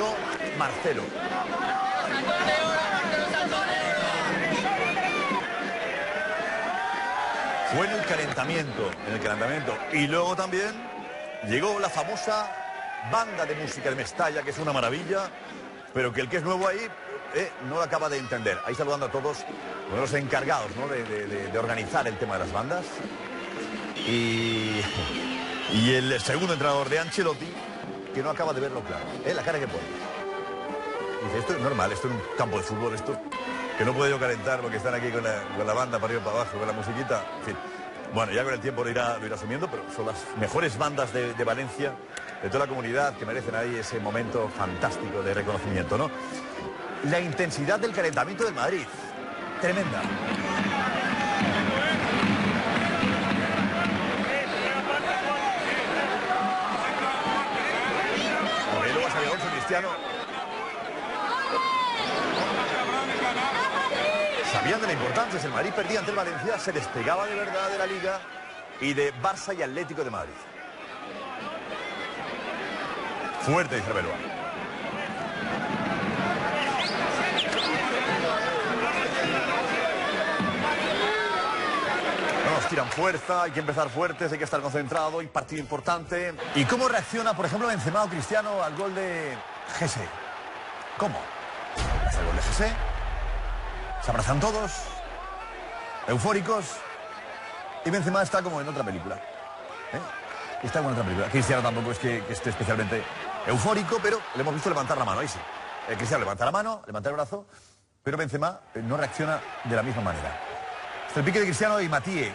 llegó Marcelo. Fue en el calentamiento. Y luego también llegó la famosa banda de música de Mestalla, que es una maravilla, pero que el que es nuevo ahí no lo acaba de entender. Ahí saludando a todos, uno de los encargados, ¿no?, de organizar el tema de las bandas. Y el segundo entrenador de Ancelotti, que no acaba de verlo claro. La cara que pone. Dice, esto es normal, esto es un campo de fútbol, esto que no puedo yo calentar porque están aquí con la banda para arriba y para abajo, con la musiquita, en fin. Bueno, ya con el tiempo lo irá asumiendo, pero son las mejores bandas de Valencia, de toda la comunidad, que merecen ahí ese momento fantástico de reconocimiento, ¿no? La intensidad del calentamiento del Madrid, tremenda. Porque luego salió Cristiano. Sabían de la importancia, si el Madrid perdía ante el Valencia, se despegaba de verdad de la Liga y de Barça y Atlético de Madrid. Fuerte, dice Arbeloa. Nos tiran fuerza, hay que empezar fuertes, hay que estar concentrado, hay partido importante. ¿Y cómo reacciona, por ejemplo, Benzema o Cristiano al gol de Gese? ¿Cómo? ¿Hace el gol de Gese? Se abrazan todos, eufóricos, y Benzema está como en otra película. Está como en otra película. Cristiano tampoco es que esté especialmente eufórico, pero le hemos visto levantar la mano, ahí sí. Cristiano levanta la mano, levanta el brazo, pero Benzema no reacciona de la misma manera. El pique de Cristiano y Matías,